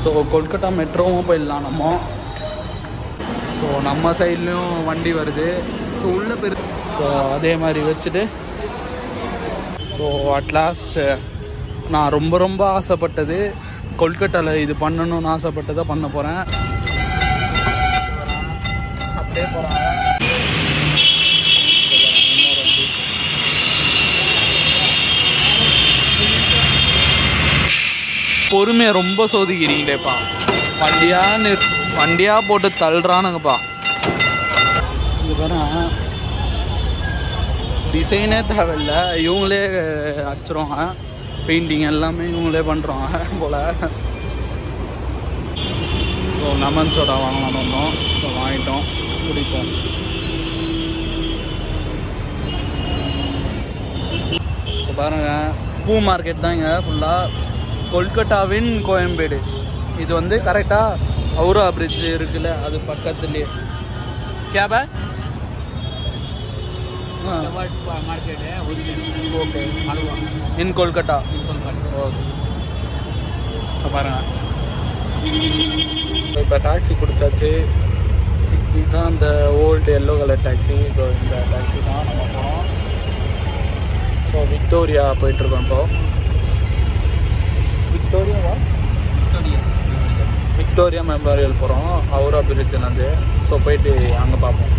So Kolkata மெட்ரோவும் போயிடலாம் நம்ம. So நம்ம சைட்லேயும் வண்டி வருது. ஸோ உள்ளே ஸோ அதே மாதிரி வச்சுட்டு ஸோ அட்லாஸ்ட் நான் ரொம்ப ரொம்ப ஆசைப்பட்டது கொல்கட்டாவில் இது பண்ணணும்னு ஆசைப்பட்டதை பண்ண போகிறேன். அப்படியே போகிறாங்க. பொறுமையை ரொம்ப சோதிக்கிறீங்களேப்பா. வண்டியாக போட்டு தள்ளுறானுங்கப்பா. இது பாருங்க, டிசைனே தேவையில்லை, இவங்களே அடிச்சிருவாங்க. பெயிண்டிங் எல்லாமே இவங்களே பண்ணுறாங்க போல். ஸோ லெமன் சோடா வாங்கலாம் வந்தோம். ஸோ வாங்கிட்டோம், குடிப்போம். ஸோ பாருங்கள், பூ மார்க்கெட் தான் இங்கே ஃபுல்லாக. கொல்கட்டாவின் கோயம்பேடு. இது வந்து கரெக்டாக ஹவுரா பிரிட்ஜ் இருக்குல்ல, அது பக்கத்துலேயே. கேபா market okay in Kolkata. Okay பாருங்க, இப்போ டாக்ஸி பிடிச்சாச்சு. இதுதான் அந்த old yellow colour taxi. So இந்த டாக்ஸி தான் நம்ம போகிறோம். ஸோ விக்டோரியா போயிட்டுருக்கோம். இப்போ விக்டோரியா மெமோரியல் போகிறோம், ஹவுரா பிரிட்ஜ்லேருந்து. ஸோ போயிட்டு அங்கே பார்ப்போம்.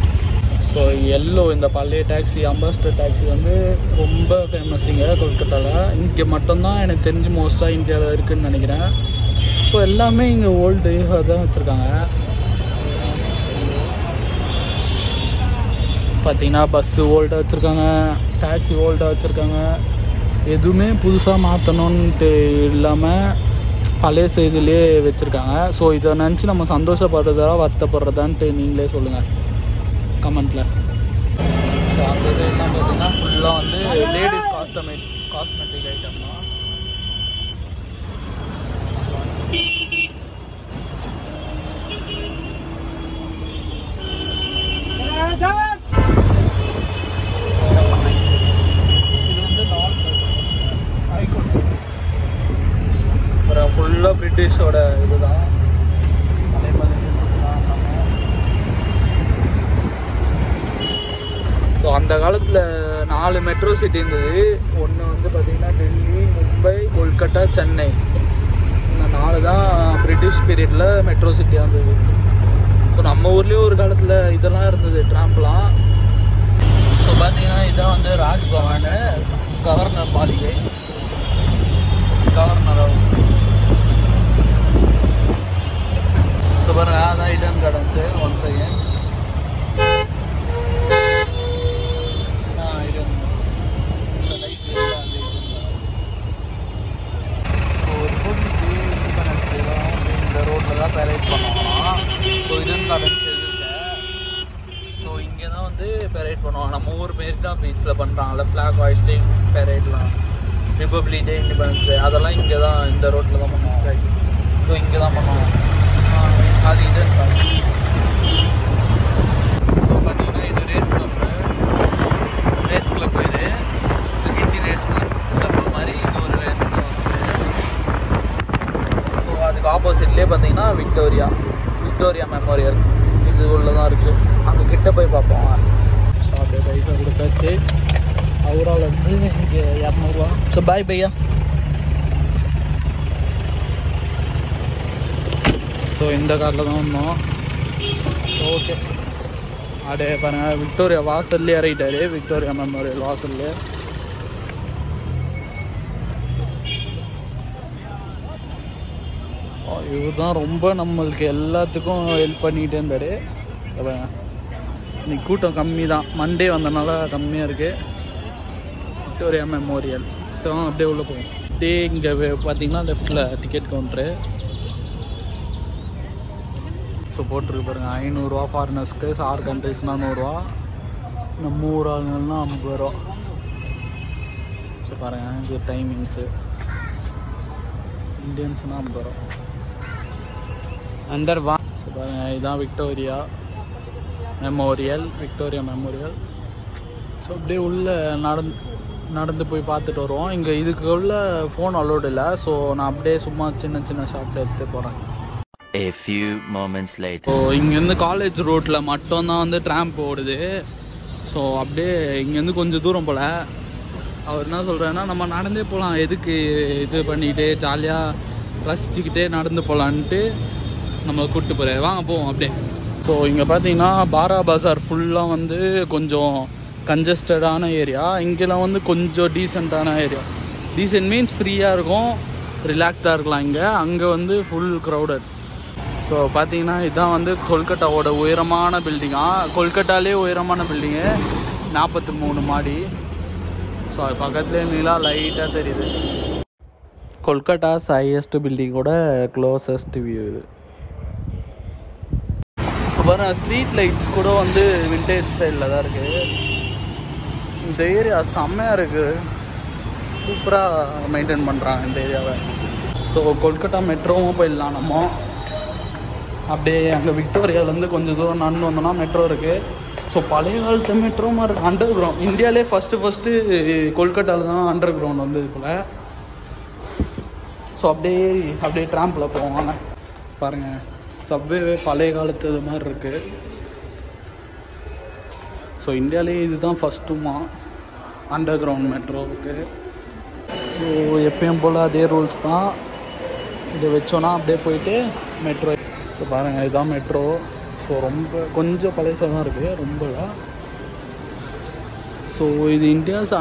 ஸோ எல்லோ இந்த பழைய டாக்ஸி, அம்பாஸ்டர் டாக்ஸி வந்து ரொம்ப ஃபேமஸுங்க கொல்கட்டாவில். இங்கே மட்டும்தான் எனக்கு தெரிஞ்சு மோஸ்ட்டாக இந்தியாவில் இருக்குதுன்னு நினைக்கிறேன். ஸோ எல்லாமே இங்கே ஓல்டு தான் வச்சுருக்காங்க. பார்த்தீங்கன்னா பஸ்ஸு ஓல்டாக வச்சுருக்காங்க, டாக்ஸி ஓல்டாக வச்சுருக்காங்க. எதுவுமே புதுசாக மாற்றணுன்ட்டு இல்லாமல் பழைய செய்திலே வச்சுருக்காங்க. ஸோ இதை நினச்சி நம்ம சந்தோஷப்படுறதா வருத்தப்படுறதான்ட்டு நீங்களே சொல்லுங்கள் கமெண்ட்டில். ஸோ அந்த இதெல்லாம் பார்த்தீங்கன்னா ஃபுல்லாக வந்து லேடிஸ் காஸ்மெட்டிக் ஐட்டம் தான். ஃபுல்லாக பிரிட்டிஷோட இதுதான். ஸோ அந்த காலத்தில் 4 மெட்ரோ சிட்டி இருந்தது. ஒன்று வந்து பார்த்திங்கன்னா டெல்லி, மும்பை, கொல்கட்டா, சென்னை. இந்த 4 தான் பிரிட்டிஷ் பீரியடில் மெட்ரோ சிட்டியாக இருந்தது. ஸோ நம்ம ஊர்லேயும் ஒரு காலத்தில் இதெல்லாம் இருந்தது, ட்ராம்ப்லாம். ஸோ பார்த்திங்கன்னா இதான் வந்து ராஜ்பவன், கவர்னர் மாளிகை, கவர்னர் ஹவுஸ். ஸோ பாருங்க, அதான் இடன் கார்டன்ஸு. One second. இந்த ரோட்டில் தான் பெரேட் பண்ணுவாங்களாம். ஸோ இடன் கார்டன்ஸ் இருக்கேன். ஸோ இங்கே தான் வந்து பெரேட் பண்ணுவாங்க. நம்ம ஊர் மெரினா பீச்சில் பண்ணுறாங்கல்ல ஃப்ளாக் ஹாய்ஸ்டிங் பெரேட்லாம், ரிபப்ளிக் டே, இண்டிபெண்டன்ஸ் டே, அதெல்லாம் இங்கே தான் இந்த ரோட்டில் தான் பண்ணுவாங்க. ஸோ இங்கே தான் பண்ணுவாங்க. அது இடன் கார்டன். ஸோ பார்த்தீங்கன்னா இது ரேஸ் கிளப்பு. இது கிண்டி ரேஸ் கிளப்பு மாதிரி இது ஒரு ரேஸ் கிளப். ஸோ அதுக்கு ஆப்போசிட்லேயே பார்த்தீங்கன்னா விக்டோரியா மெமோரியல் இது உள்ளே தான் இருக்குது. அங்கே கிட்ட போய் பார்ப்போம். ஸோ அப்படியே பைசா கொடுத்தாச்சு. ஹவுராவிலேருந்து இங்கே 200 ரூபா. ஸோ பாய் பையா. ஸோ இந்த காரில் தான் வந்தோம். ஓகே, அப்படியே பாருங்கள், விக்டோரியா வாசல்லே இறங்கிட்டாரு. விக்டோரியா மெமோரியல் வாசல்லே. இவர் தான் ரொம்ப நம்மளுக்கு எல்லாத்துக்கும் ஹெல்ப் பண்ணிகிட்டே இருந்தார். இன்னைக்கு கூட்டம் கம்மி தான், மண்டே வந்தனால கம்மியாக இருக்குது. Victoria memorial. ஸோ அப்படியே உள்ளே போகும். அப்படியே இங்கே பார்த்தீங்கன்னா லெஃப்டில் டிக்கெட் கவுண்ட்ரு. ஸோ போட்டிருக்கு பாருங்கள், 500 ரூபா ஃபாரினர்ஸ்க்கு, 6 கண்ட்ரிஸ்னால் 100 ரூபா, நம்ம ஊர் ஆளுங்கள்னா 50 ரூபா. ஸோ பாருங்கள், இது டைமிங்ஸு. இண்டியன்ஸ்னால் 50 ரூபா. अंदर वहाँ इधर विक्टोरिया मेमोरियल ஸோ அப்படியே உள்ள நடந்து போய் பார்த்துட்டு வருவோம். இங்கே இதுக்குள்ள ஃபோன் அலோடு இல்லை. ஸோ நான் அப்படியே சும்மா சின்ன சின்ன ஷார்ட்ஸ் எடுத்து போகிறேன். A few moments later. So இங்கேருந்து காலேஜ் ரோட்டில் மட்டும்தான் வந்து ட்ராம்ப் ஓடுது. ஸோ அப்படியே இங்கேருந்து கொஞ்சம் தூரம் போல் அவர் என்ன சொல்கிறேன்னா, நம்ம நடந்தே போகலாம், எதுக்கு இது பண்ணிக்கிட்டே ஜாலியாக ரசிச்சுக்கிட்டே நடந்து போகலான்ட்டு நம்மளை கூப்பிட்டு போகிறார். வாங்க போவோம் அப்படியே. ஸோ இங்கே பார்த்தீங்கன்னா பாரா பஜார் ஃபுல்லாக வந்து கொஞ்சம் கன்ஜஸ்டடான ஏரியா. இங்கெல்லாம் வந்து கொஞ்சம் டீசெண்டான ஏரியா. டீசென்ட் மீன்ஸ் ஃப்ரீயாக இருக்கும், ரிலாக்ஸ்டாக இருக்கலாம். அங்கே வந்து ஃபுல் க்ரௌடட். ஸோ பார்த்தீங்கன்னா இதுதான் வந்து கொல்கட்டாவோட உயரமான பில்டிங்காக. கொல்கட்டாலே உயரமான பில்டிங்கு 43 மாடி. ஸோ அது பக்கத்துலேயே நீலா லைட்டாக தெரியுது. கொல்கட்டாஸ் ஹையஸ்ட் பில்டிங்கோட க்ளோசஸ்ட் வியூ இது. ஸோ பாருங்கள், ஸ்ட்ரீட் லைட்ஸ் கூட வந்து விண்டேஜ் ஸ்டைலில் தான் இருக்குது. இந்த ஏரியா செம்மையாக இருக்குது, சூப்பராக மெயின்டைன் பண்ணுறாங்க இந்த ஏரியாவை. ஸோ கொல்கட்டா மெட்ரோவும் போயிடலாம் நம்ம. அப்படியே அங்கே விக்டோரியாவிலேருந்து கொஞ்சம் தூரம் நடந்து வந்தோம்னா மெட்ரோ இருக்குது. ஸோ பழைய காலத்து மெட்ரோ மாதிரி இருக்குது. அண்டர் கிரவுண்ட் இந்தியாவிலே ஃபஸ்ட்டு கொல்கட்டாவில் தான் அண்டர் கிரவுண்ட் வந்து போல். ஸோ அப்படியே ட்ராம்பில் போவாங்க. பாருங்கள், சப்வே பழைய காலத்து இது மாதிரி இருக்குது. ஸோ இந்தியாவிலே இதுதான் ஃபஸ்ட்டுமா அண்டர் கிரவுண்ட் மெட்ரோவுக்கு. ஸோ எப்பயும் போல் அதே ரூல்ஸ் தான். இதை வச்சோன்னா அப்படியே போயிட்டு மெட்ரோ. ஸோ பாருங்கள், இதுதான் மெட்ரோ. ஸோ ரொம்ப கொஞ்சம் பழையசாக தான் இருக்குது, ரொம்ப. ஸோ இது India's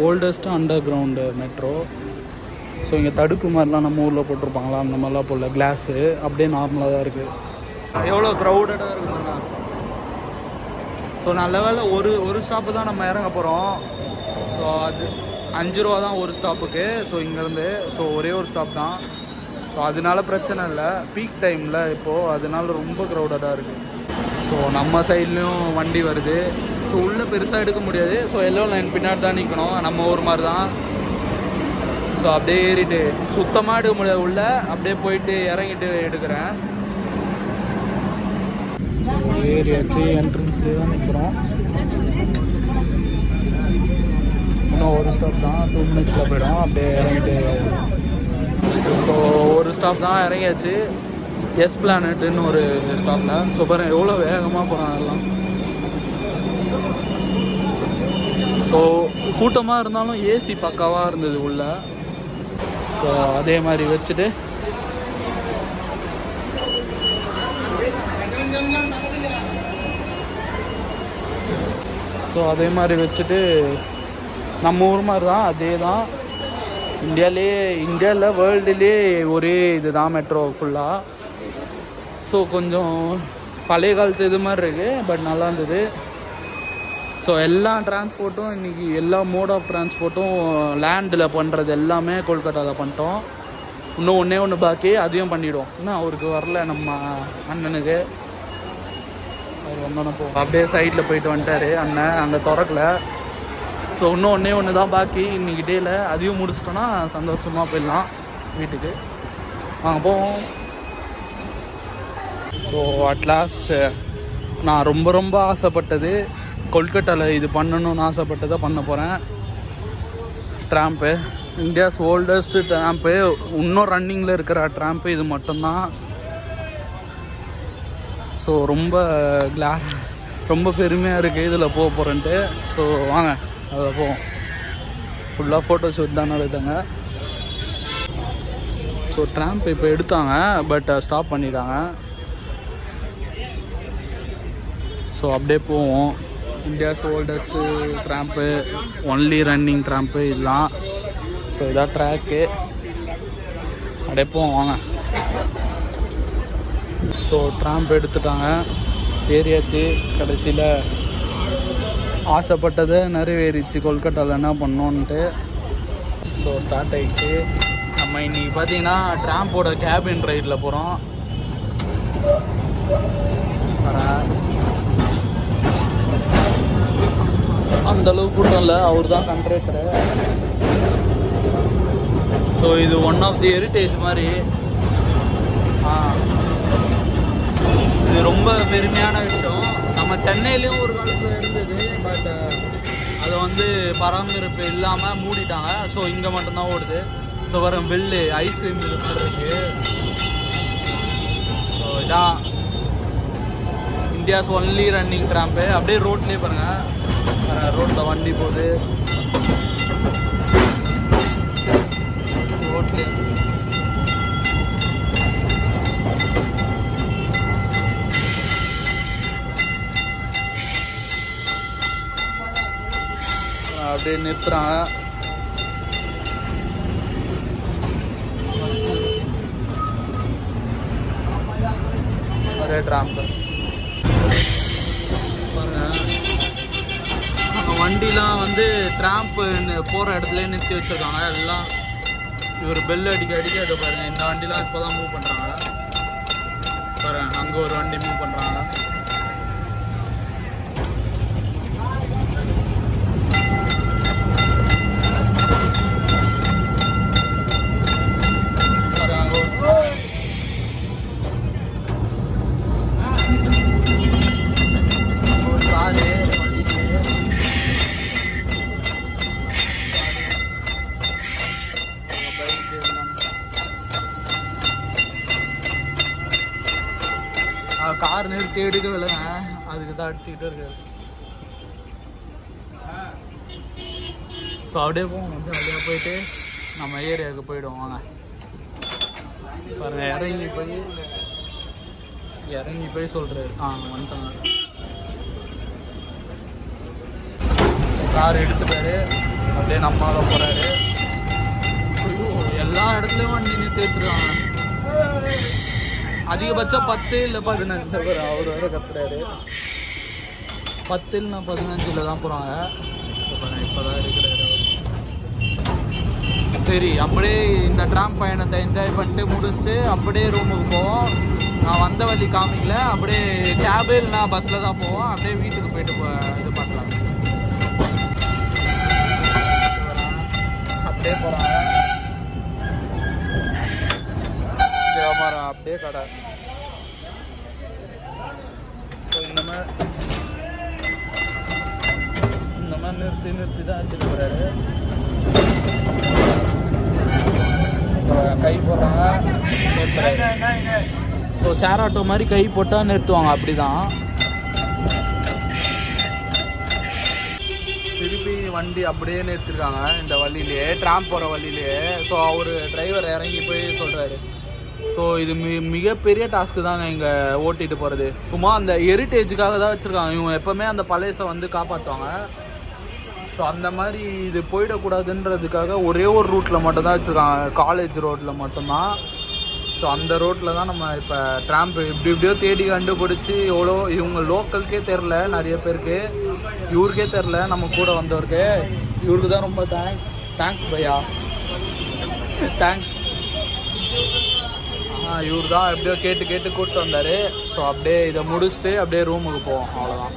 oldest under ground metro. So இங்கே தடுப்பு மாதிரிலாம் நம்ம ஊரில் போட்டிருப்பாங்களா, அந்த மாதிரிலாம் போடல, கிளாஸு அப்படியே நார்மலாக தான் இருக்குது. எவ்வளோ க்ரௌடடாக இருக்குதுண்ணா. ஸோ நல்ல வேலை ஒரு ஸ்டாப்பு தான் நம்ம இறங்க போகிறோம். ஸோ அது 5 ரூபா தான் ஒரு ஸ்டாப்புக்கு. ஸோ இங்கேருந்து ஒரே ஒரு ஸ்டாப் தான். ஸோ அதனால பிரச்சனை இல்லை. பீக் டைமில் இப்போது அதனால ரொம்ப க்ரௌடடாக இருக்குது. ஸோ நம்ம சைட்லேயும் வண்டி வருது. ஸோ உள்ளே பெருசாக எடுக்க முடியாது. ஸோ எல்லோ லைன் பின்னாடி தான் நிற்கணும், நம்ம ஊர் மாதிரி தான். ஸோ அப்படியே ஏறிட்டு சுத்தமாக எடுக்க முடியாது உள்ளே, அப்படியே போயிட்டு இறங்கிட்டு எடுக்கிறேன். ஏறியாச்சு, என்ட்ரன்ஸ்லேயே தான் நிற்கிறோம். இன்னும் ஒரு ஸ்டாப் தான், 2 மினிட்ஸில் போய்டும். அப்படியே இறங்கிட்டு ஸோ ஒரு ஸ்டாப் தான் இறங்கியாச்சு. எஸ்பிளானட்னு ஒரு ஸ்டாப்பில். ஸோ பாருங்கள் எவ்வளோ வேகமாக போகிறாங்க எல்லாம். ஸோ கூட்டமாக இருந்தாலும் ஏசி பக்காவாக இருந்தது உள்ள. ஸோ அதே மாதிரி வச்சுட்டு நம்ம ஊர் மாதிரி தான், அதே தான். இந்தியாவில் வேர்ல்டுலே ஒரே இது தான் மெட்ரோ ஃபுல்லாக. ஸோ கொஞ்சம் பழைய காலத்து இது மாதிரி இருக்குது, பட் நல்லா இருந்தது. ஸோ எல்லா டிரான்ஸ்போர்ட்டும் இன்றைக்கி எல்லா மோட் ஆஃப் டிரான்ஸ்போர்ட்டும் லேண்டில் பண்ணுறது எல்லாமே கொல்கட்டாவில் பண்ணிட்டோம். இன்னும் ஒன்று பாக்கி, அதையும் பண்ணிவிடும். இன்னும் அவருக்கு வரல, நம்ம அண்ணனுக்கு. அவர் வந்தோன்னே அப்படியே சைடில் போயிட்டு வந்துட்டார் அண்ணன், அங்கே திறக்கல. ஸோ இன்னும் ஒன்று தான் பாக்கி இன்றைக்கி டேயில். அதையும் முடிச்சிட்டோன்னா சந்தோஷமாக போயிடலாம் வீட்டுக்கு. வாங்க போவோம். ஸோ அட்லாஸ்ட் நான் ரொம்ப ஆசைப்பட்டது, கொல்கட்டாவில் இது பண்ணணும்னு ஆசைப்பட்டதை பண்ண போகிறேன். ட்ராம்ப்பு, இந்தியாஸ் ஓல்டஸ்ட் ட்ராம்ப்பு, இன்னும் ரன்னிங்கில் இருக்கிற ட்ராம்ப்பு இது மட்டும்தான். ஸோ ரொம்ப பெருமையாக இருக்குது இதில் போக போகிறேன்ட்டு. ஸோ வாங்க அதில் போவோம். ஃபுல்லாக ஃபோட்டோ ஷூட் தான் எடுத்தாங்க. ஸோ ட்ராம்ப் இப்போ எடுத்தாங்க, பட் ஸ்டாப் பண்ணிட்டாங்க. ஸோ அப்படியே போவோம். இந்தியாஸ் ஓல்டஸ்ட்டு ட்ராம்ப்பு, ஒன்லி ரன்னிங் ட்ராம்ப்பு இதெல்லாம். ஸோ இதான் ட்ராக்கு. அப்படியே போவோம் வாங்க. ஸோ ட்ராம்ப் எடுத்துட்டாங்க, ஏறியாச்சு. கடைசியில் ஆசைப்பட்டதை நிறைவேறிச்சு கொல்கட்டாவில் என்ன பண்ணோன்ட்டு. ஸோ ஸ்டார்ட் ஆகிடுச்சு. நம்ம இன்றைக்கி பார்த்தீங்கன்னா ட்ராம்போட கேபின் ரைடில் போகிறோம். அந்தளவுக்கு கூட்டம் இல்லை, அவர் தான் கண்ட்ரக்டரு. ஸோ இது ஒன் ஆஃப் தி ஹெரிட்டேஜ் மாதிரி. இது ரொம்ப பெருமையான விஷயம். நம்ம சென்னையிலேயும் ஒரு காலத்தில் இருந்தது, பட் அதை வந்து பராமரிப்பு இல்லாமல் மூடிட்டாங்க. ஸோ இங்கே மட்டும்தான் ஓடுது. ஸோ வரும் பெல்லு ஐஸ்கிரீம் இது மாதிரி இருக்கு. ஸோ இதான் இந்தியாஸ் ஒன்லி ரன்னிங் ட்ராம்பு. அப்படியே ரோட்லேயே பாருங்கள், ரோட்டில் வண்டி போகுது. ரோட்லேயே அப்படியே நிறுத்துறாங்க. ஒரே ட்ராம்பு பாருங்க. அங்கே வண்டிலாம் வந்து ட்ராம்பு போகிற இடத்துல நிறுத்தி வச்சுருக்காங்க எல்லாம். இவர் பெல் அடிக்க அடிக்க அதை பாருங்கள். இந்த வண்டிலாம் இப்போ தான் மூவ் பண்ணுறாங்க பாருங்க. அங்கே ஒரு வண்டி மூவ் பண்ணுறாங்க. கார் நிறுத்தி எடுக்கவில்லைங்க, அதுக்கு தான் அடிச்சுக்கிட்டு இருக்காரு. ஸோ அப்படியே போவோம். வந்து அப்படியே போயிட்டு நம்ம ஏரியாவுக்கு போயிடுவோம். வாங்க பாருங்க. இறங்கி போய் சொல்கிறாரு. வந்துட்டாங்க. கார் எடுத்துட்டாரு. அப்படியே நம்மளால போகிறாரு. ஐயோ, எல்லா இடத்துலையும் வண்டி நிறுத்தி வச்சுருக்காங்க. அதிகபட்சம் 10 இல்லை 15 அவர் வேறு கத்துறாரு. 10 இல்லைனா 15 தான் போகிறாங்க. இப்போ தான் இருக்கிறாரு. சரி, அப்படியே இந்த ட்ராம் பயணத்தை என்ஜாய் பண்ணிட்டு முடிச்சுட்டு அப்படியே ரூமுக்கு போவோம். நான் வந்த வழி காமிக்கல. அப்படியே கேபு இல்லைனா பஸ்ஸில் தான் போவோம். அப்படியே வீட்டுக்கு போயிட்டு இது பண்ணலாம். அப்படியே போகிறாங்க. வியாபாரம் அப்படியே கடை. ஸோ இந்த மாதிரி நிறுத்தி தான் எடுத்துட்டு போகிறாரு. கை போடுறாங்க. ஸோ ஷேர் ஆட்டோ மாதிரி கை போட்டால் நிறுத்துவாங்க. அப்படி தான் திருப்பி வண்டி அப்படியே நிறுத்திருக்காங்க இந்த வழியிலேயே, ட்ராம் போகிற வழியிலேயே. ஸோ அவர் டிரைவர் இறங்கி போய் சொல்கிறாரு. ஸோ இது மிகப்பெரிய டாஸ்க்கு தாங்க இங்கே ஓட்டிகிட்டு போகிறது. சும்மா அந்த ஹெரிட்டேஜுக்காக தான் வச்சுருக்காங்க. இவங்க எப்போவுமே அந்த பழையசை வந்து காப்பாற்றுவாங்க. ஸோ அந்த மாதிரி இது போயிடக்கூடாதுன்றதுக்காக ஒரே ஒரு ரூட்டில் மட்டும்தான் வச்சுருக்காங்க, காலேஜ் ரோட்டில் மட்டும்தான். ஸோ அந்த ரோட்டில் தான் நம்ம இப்போ ட்ராம்பு இப்படியோ தேடி கண்டுபிடிச்சி எவ்வளோ இவங்க லோக்கலுக்கே தெரில, நிறைய பேருக்கு இவருக்கே தெரில, நம்ம கூட வந்தவருக்கு. இவருக்கு தான் ரொம்ப தேங்க்ஸ் பையா, தேங்க்ஸ். இவர் தான் எப்படியோ கேட்டு கூப்பிட்டு வந்தார். ஸோ அப்படியே இதை முடிச்சுட்டு அப்படியே ரூமுக்கு போவோம். அவ்வளோதான்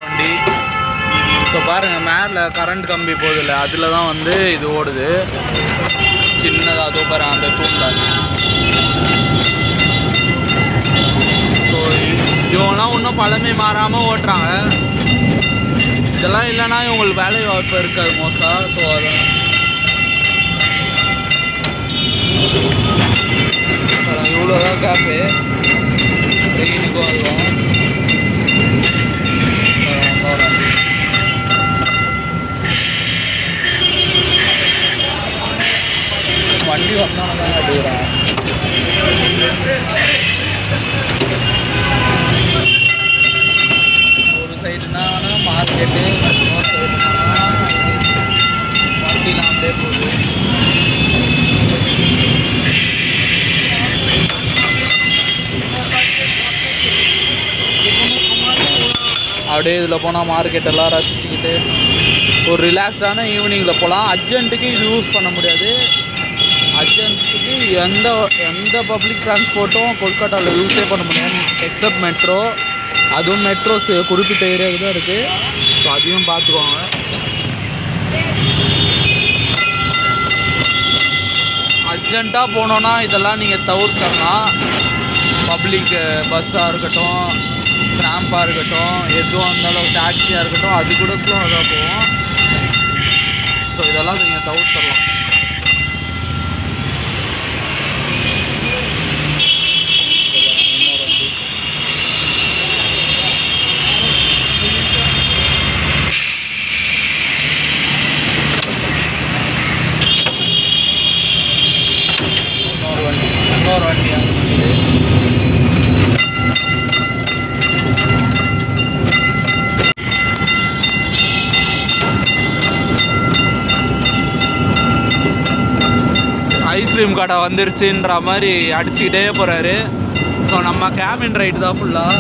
வண்டி. ஸோ பாருங்கள், மேலே கரண்ட் கம்பி போகுதில்ல, அதில் தான் வந்து இது ஓடுது. சின்னதாக அதோ பாருங்க அந்த தூண்டல். ஸோ இவங்கெல்லாம் இன்னும் பழமை மாறாமல் ஓட்டுறாங்க. இதெல்லாம் இல்லைன்னா இவங்களுக்கு வேலை வாய்ப்பு இருக்காது மோஸ்ட்டாக. ஸோ அதான் இவ்வளோதான் கேப்பு. ரெயினுக்கும் அதுவும் வண்டி வந்தாலும் தான் அடிக்கிறான். ஒரு சைடுனா மார்க்கெட்டு, இன்னொரு சைடுனா வண்டிலாம் அப்படியே போகுது. அப்படியே இதில் போனால் மார்க்கெட்டெல்லாம் ரசிச்சுக்கிட்டு ஒரு ரிலாக்ஸ்டான ஈவினிங்கில் போகலாம். அர்ஜென்ட்டுக்கு இது யூஸ் பண்ண முடியாது. அர்ஜென்ட்டுக்கு எந்த பப்ளிக் டிரான்ஸ்போர்ட்டும் கொல்கட்டாவில் யூஸே பண்ண முடியாது, எக்ஸப்ட் மெட்ரோ. அதுவும் மெட்ரோஸ் குறிப்பிட்ட ஏரியாவுக்கு தான் இருக்குது. ஸோ அதையும் பார்த்துக்கோங்க. அர்ஜென்ட்டாக போனோன்னா இதெல்லாம் நீங்கள் தவிர்த்தோம்னா, பப்ளிக் பஸ்ஸாக இருக்கட்டும், ட்ராம்பாக இருக்கட்டும், எதுவாக இருந்தாலும் டாக்ஸியாக இருக்கட்டும், அது கூட ஸ்லோவாக தான் போகும். ஸோ இதெல்லாம் நீங்கள் தவிர்த்துடலாம். இன்னொரு வண்டி ஐஸ்கிரீம் கடை வந்துருச்சுன்ற மாதிரி அடிச்சுக்கிட்டே போகிறாரு. ஸோ நம்ம கேபின் ரைடு தான் ஃபுல்லாக.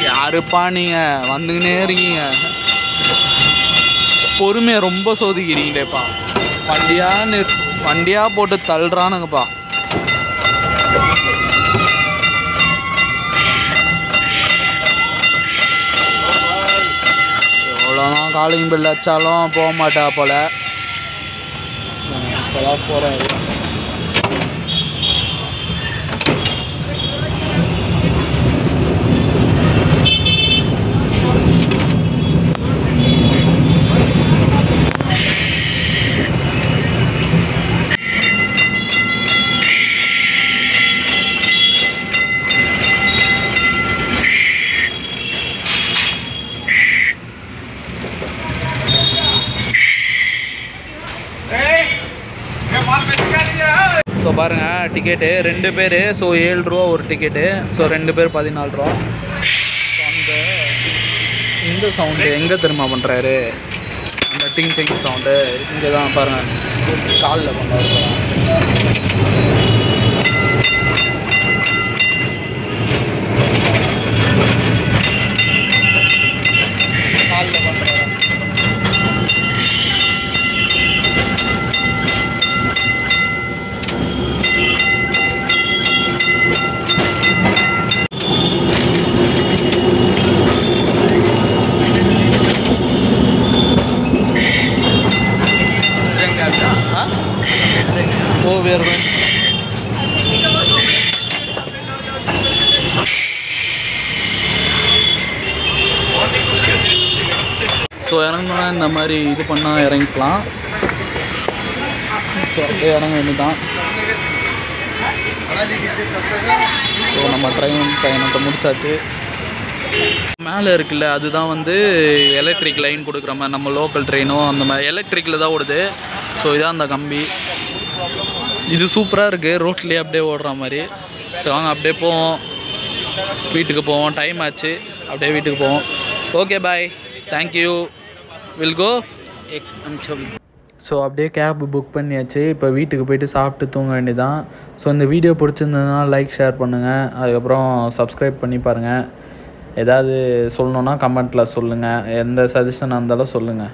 யாருப்பா நீங்கள் வந்துக்கினே இருக்கீங்க, பொறுமையை ரொம்ப சோதிக்கிறீங்களேப்பா. வண்டியாக போட்டு தள்ளுறானுங்கப்பா. எவ்வளோதான் காலிங் பில் வச்சாலும் போக மாட்டா போல். இப்போதான் போகிறாரு. ஸோ பாருங்கள், டிக்கெட்டு 2 பேர். ஸோ 7 ரூபா ஒரு டிக்கெட்டு. ஸோ 2 பேர் 14 ரூபா. ஸோ இந்த சவுண்டு எங்கே தெரியுமா பண்ணுறாரு? அந்த டிங் டிங் சவுண்டு இங்கே தான் பாருங்கள், காலில் பண்ணுறாரு. காலில் பண்ணுறாரு. वो वेयर ஸோ இறங்கணுன்னா இந்த மாதிரி இது பண்ணால் இறங்கிக்கலாம். ஸோ அப்படியே இறங்க வேண்டியதான். ஸோ நம்ம ட்ரெயினத்தை முடிச்சாச்சு. மேலே இருக்குல்ல, அதுதான் வந்து எலக்ட்ரிக் லைன் கொடுக்குற மாதிரி. நம்ம லோக்கல் ட்ரெயினும் அந்த மாதிரி எலக்ட்ரிக்கில் தான் ஓடுது. ஸோ இதான் அந்த கம்பி. இது சூப்பராக இருக்குது, ரோட்லேயே அப்படியே ஓடுற மாதிரி. ஸோ வாங்க அப்படியே போவோம், வீட்டுக்கு போவோம். டைம் ஆச்சு, அப்படியே வீட்டுக்கு போவோம். Okay bye, thank you, will go. So அப்படியே கேப் புக் பண்ணியாச்சு. இப்போ வீட்டுக்கு போய்ட்டு சாப்பிட்டு தூங்க வேண்டியதான். ஸோ இந்த வீடியோ பிடிச்சிருந்ததுன்னா லைக் ஷேர் பண்ணுங்கள். அதுக்கப்புறம் சப்ஸ்கிரைப் பண்ணி பாருங்கள். ஏதாவது சொல்லணுன்னா கமெண்ட்டில் சொல்லுங்கள். எந்த சஜஷனாக இருந்தாலும் சொல்லுங்கள்.